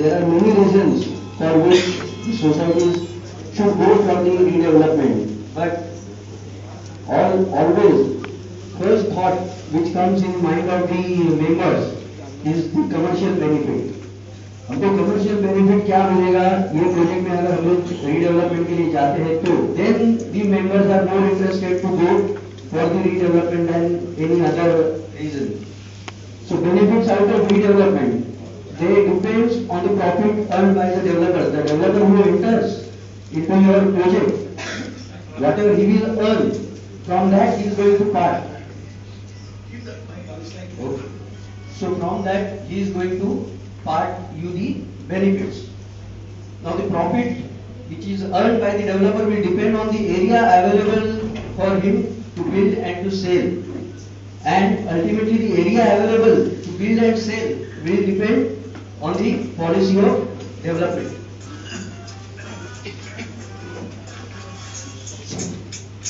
there are many reasons for which the societies should go for the redevelopment, but always first thought which comes in mind of the members is the commercial benefit. हमको commercial benefit क्या मिलेगा ये project में अगर हम लोग redevelopment के लिए जाते हैं तो then the members are more interested to go for the redevelopment than any other reason. So benefits out of redevelopment they depends on the profit earned by the developer. The developer who enters into your project, whatever he will earn from that he is going to part. So from that he is going to part you the benefits. Now the profit which is earned by the developer will depend on the area available for him to build and to sell, and ultimately the area available to build and sell will depend on the policy of development.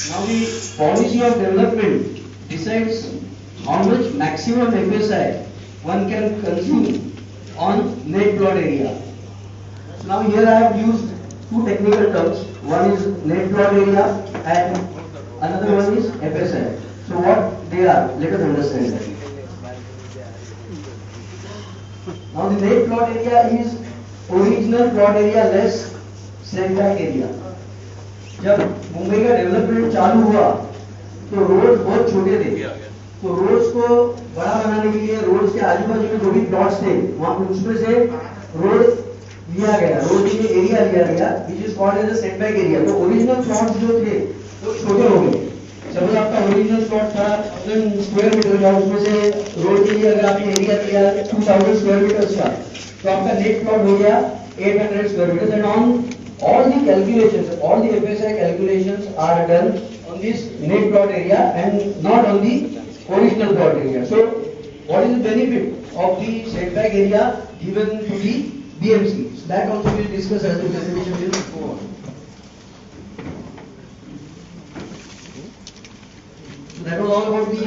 Now the policy of development decides how much maximum FSI one can consume on net plot area. So now here I have used two technical terms. One is net plot area and another one is FSI. So what they are, let us understand that. Now the net plot area is original plot area less setback area. जब मुंबई का development चालू हुआ तो road बहुत छोटे थे, तो roads को बड़ा बनाने के लिए रोड्स के आजू बाजू में जो भी प्लॉट्स थे वहां उसमें से रोड लिया गया, रोड के लिए एरिया लिया गया which is called as a setback area. तो ओरिजिनल प्लॉट्स जो थे वो छोटे हो गए. सपोज आपका ओरिजिनल प्लॉट था 1000 स्क्वायर मीटर का, उसमें से रोड के लिए अगर आपने एरिया दिया 2000 स्क्वायर मीटर का तो आपका नेट प्लॉट हो गया 800 square metre. And on all the calculations, all the FSI calculations are done on this net plot area and not on the original plot area. So what is the benefit of the setback area given to the BMC? So that also we will discuss as the presentation will go on. So that was all about the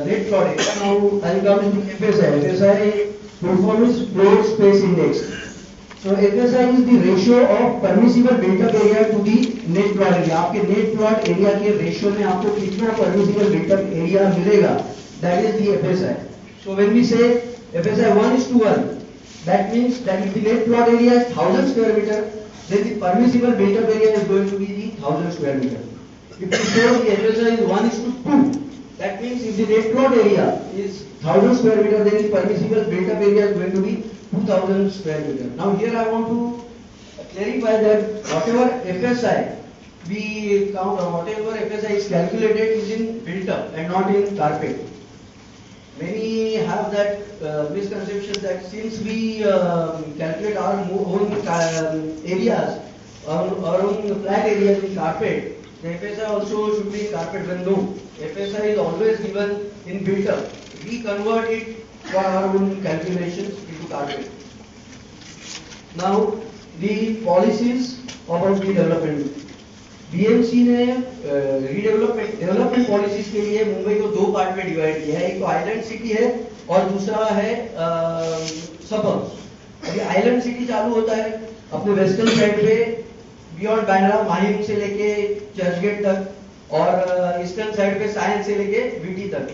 net plot area. Now I will come into FSI. FSI performance floor space index. So FSI is the ratio of permissible built-up area to the net plot area. आपके net plot area के ratio में आपको कितना permissible built-up area मिलेगा, that is the FSI. So when we say FSI 1:1, that means that if the net plot area is 1000 square meter, then the permissible built-up area is going to be the 1000 square meter. If we say the FSI is 1:2, that means if the net plot area is 1000 square meter, then the permissible built-up area is going to be 2000 square meter. Now here I want to clarify that whatever FSI we count, whatever FSI is calculated is in built up and not in carpet. Many have that misconception that since we calculate our own areas, our own flat areas in carpet, the FSI also should be in carpet. When no, FSI is always given in built up. We convert it for our own calculations into carpet. Now the policies about the development. BMC ने development policies के लिए मुंबई को दो part में divide किया है. एक तो आइलैंड सिटी है और दूसरा है सबर्ब्स. अभी आइलैंड सिटी चालू होता है अपने वेस्टर्न साइड पे बियॉन्ड बांद्रा माहिम से लेके चर्चगेट तक और ईस्टर्न साइड पे साइंस से लेके वीटी तक.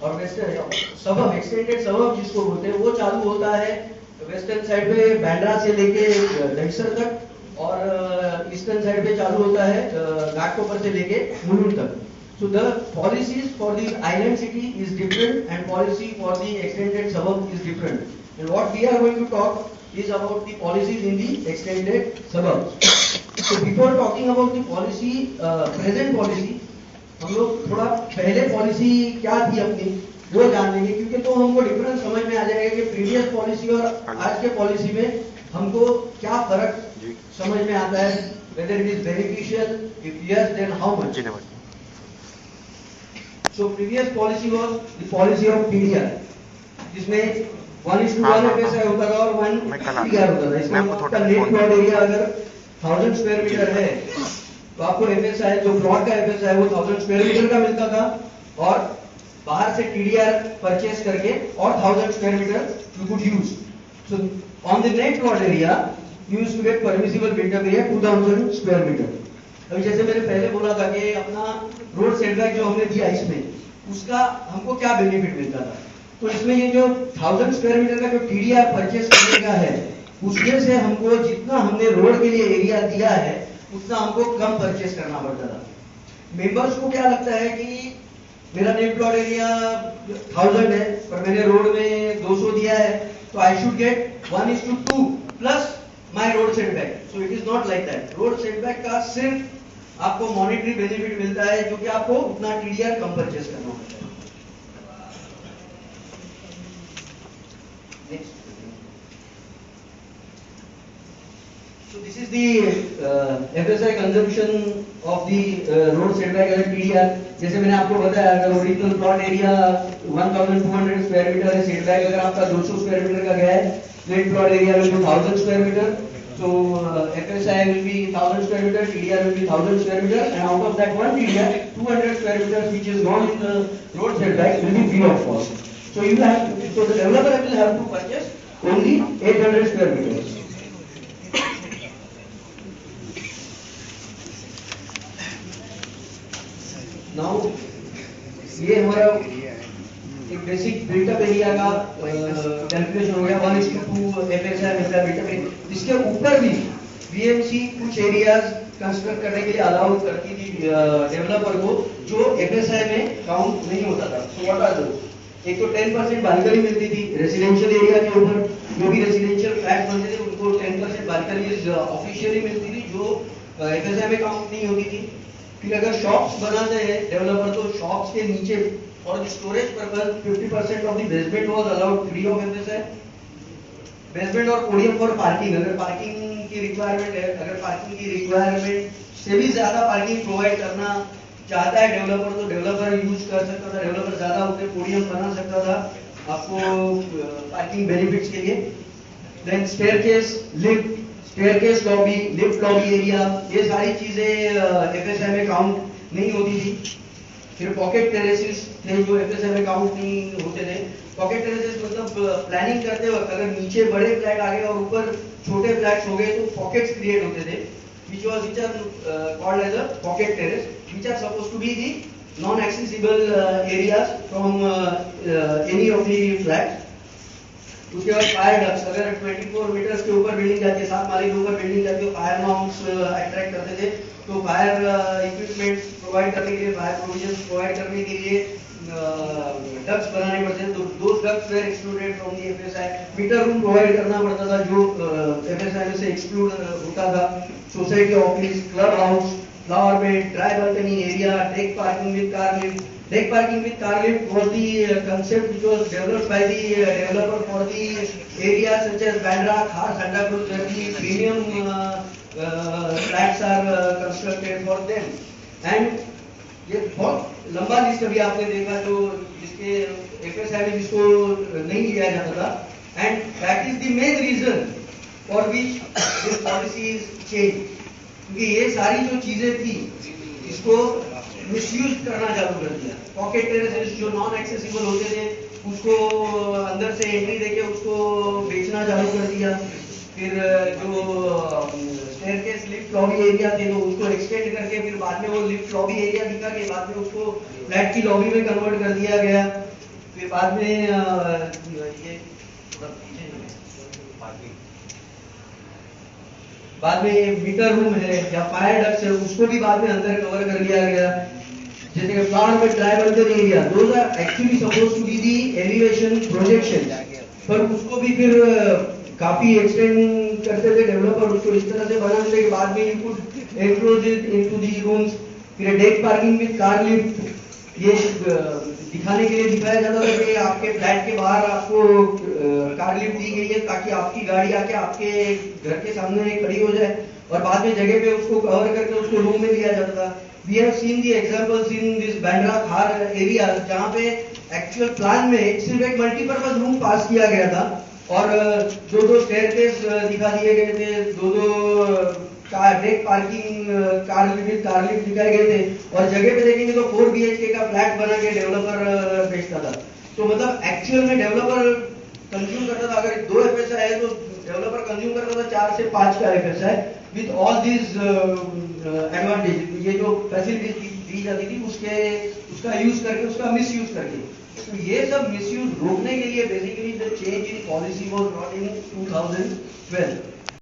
और वेस्टर्न सबब एक्सटेंडेड सबब जिसको बोलते हैं वो चालू होता है वेस्टर्न साइड पे बांद्रा से लेके दहिसर तक और ईस्टर्न साइड पे चालू होता है घाटकोपर से लेके मुलुंड तक. So the policies for the island city is different and policy for the extended suburb is different. And what we are going to talk is about the policies in the extended suburbs. So before talking about the policy, present policy, हम लोग थोड़ा पहले policy क्या थी अपनी वो जान लेंगे, क्योंकि तो हमको डिफरेंस समझ में आ जाएगा कि प्रीवियस पॉलिसी और आज के पॉलिसी में हमको क्या फर्क समझ में आता है, whether it is beneficial, if yes then how much. So previous policy was the policy of PDR, जिसमें 1:1 FSI होता था और 1 PDR होता था. इसमें आपका नेट प्लॉट एरिया अगर 1000 स्क्वायर मीटर है तो आपको FSI जो प्लॉट का FSI वो 1000 स्क्वायर मीटर का मिलता था और बाहर से TDR परचेस करके और 1000 square metre you could use. So On the net plot area, you used to get permissible built-up area 2000 square meter. अभी जैसे मैंने पहले बोला था कि अपना रोड सेटबैक जो हमने दिया इसमें, उसका हमको क्या बेनिफिट मिलता था। तो इसमें ये जो 1000 स्क्वायर मीटर का जो TDR परचेस करने का है, उसमें से हमको जितना हमने रोड के लिए एरिया दिया है उतना हमको कम परचेस करना पड़ता था। मेंबर्स को क्या लगता है कि मेरा नेट प्लॉट एरिया 1000 है पर मैंने रोड में 200 दिया है, तो I should get 1:2 plus my road setback. So it is not like that. Road setback का सिर्फ आपको मॉनेटरी बेनिफिट मिलता है, जो कि आपको उतना TDR कम परचेस करना होता है। So this is the FSI consumption of the road setback as TDR. जैसे मैंने आपको बताया, अगर original plot area 1200 square metre है, सेटबैक अगर आपका 200 स्क्वायर मीटर का गया है, net plot area will be 1000 square meter. So FSI will be 1000 square meter, TDR will be 1000 square meter, and out of that one TDR, 200 square meters which is gone in the road setback will be free of cost. So you have to, so the developer will have to purchase only 800 square meters. Now ये हमारा एक basic built up area का calculation हो गया 1:2 FSI मिलता built up area. इसके ऊपर भी BMC कुछ एरियाज कंस्ट्रक्ट करने के लिए अलाउ करती थी डेवलपर को, जो FSI में काउंट नहीं होता था। So what are those? एक तो 10% बालकनी मिलती थी रेसिडेंशियल एरिया के ऊपर, जो भी रेसिडेंशियल फ्लैट बनते थे उनको 10% बालकनी ऑफिशियली मिलती थी, जो FSI में काउंट नहीं होती थी। फिर अगर शॉप्स बनाते हैं डेवलपर, तो शॉप्स के नीचे और storage purpose 50% of the basement was allowed free of FSI। Basement और पोडियम फॉर पार्किंग, अगर पार्किंग की रिक्वायरमेंट है, अगर पार्किंग की रिक्वायरमेंट से भी ज्यादा पार्किंग प्रोवाइड करना चाहता है डेवलपर, तो डेवलपर यूज कर सकता था, डेवलपर ज्यादा उसके पोडियम बना सकता था आपको पार्किंग बेनिफिट्स के लिए। Then staircase, lift, staircase lobby, lift lobby area, ये सारी चीजें FSI में काउंट नहीं होती थी। फिर पॉकेट टेरेसेस थे जो FSI में काउंट नहीं होते थे। पॉकेट टेरेसेस मतलब प्लानिंग करते वक्त अगर नीचे बड़े फ्लैट आ गए और ऊपर छोटे फ्लैट्स हो गए, तो पॉकेट्स क्रिएट होते थे, which are called as a pocket terrace, which are supposed to be the non-accessible areas from any of the flats. उसके बाद फायर डक्ट्स, अगर 24 मीटर्स के ऊपर बिल्डिंग जाती है, 7 माले के ऊपर बिल्डिंग जाती है, फायर नॉर्म्स अट्रैक्ट करते थे, तो फायर इक्विपमेंट प्रोवाइड करने के लिए, फायर प्रोविजंस प्रोवाइड करने के लिए डक्ट्स बनाने पड़ते थे। तो दो ducts were excluded from the FSI। Meter room provide करना पड़ता था जो FSI में से एक्सक्लूड होता था। Society office, club house, flower bed, dry balcony area, deck parking with car lift. Deck parking with car lift was the concept which was developed by the developer for the areas such as Bandra, Khar, Santa Cruz, where the premium flats are constructed for them. And ये बहुत लंबा list अभी आपने देखा जो जिसके FSI में जिसको नहीं लिया जाता था, and that is the main reason for which this policy is changed. क्योंकि ये सारी जो चीजें थी इसको मिसयूज करना चालू कर दिया। पॉकेट टेरेसेस जो नॉन एक्सेसिबल होते थे उसको अंदर से एंट्री देके उसको बेचना चालू कर दिया। फिर जो स्टेयरकेस, लिफ्ट लॉबी एरिया थे तो उसको एक्सटेंड करके फिर बाद में वो लिफ्ट लॉबी एरिया दिखा के बाद में उसको फ्लैट की लॉबी में कन्वर्ट कर दिया गया। फिर बाद में ये बाद में मीटर रूम है या फायर डक्ट्स है, उसको भी बाद में अंदर कवर कर लिया गया। जैसे कि flower bed, dry balcony area, those are actually supposed to be the elevation projection, पर उसको भी फिर काफी एक्सटेंड करते थे डेवलपर, उसको इस तरह से बनाने के बाद में you could enclose it into the rooms. फिर deck parking with car lift, ये दिखाने के लिए दिखाया जाता था कि आपके फ्लैट के बाहर आपको कार लिफ्ट दी गई है ताकि आपकी गाड़ी आके आपके घर के सामने खड़ी हो जाए, और बाद में जगह पे उसको कवर करके उसको रूम में लिया जाता था। We have seen the examples in this Bandra, Khar area, जहाँ पे एक्चुअल प्लान में सिर्फ एक मल्टीपर्पज रूम पास किया गया था और दो स्टेयरकेस दिखा दिए गए थे, दो डेक पार्किंग, कार लिफ्ट दिखाए गए थे, और जगह पे देखेंगे तो 4 BHK का फ्लैट बना के डेवलपर बेचता था। तो मतलब एक्चुअल में डेवलपर कंज्यूम करता था, अगर 2 FSI है तो डेवलपर कंज्यूम करता था 4 से 5 का FSI with all these advantage, ये जो फैसिलिटीज दी जाती थी उसका यूज करके, उसका मिस यूज करके। तो ये सब मिस यूज रोकने के लिए basically the change in policy was brought in 2012।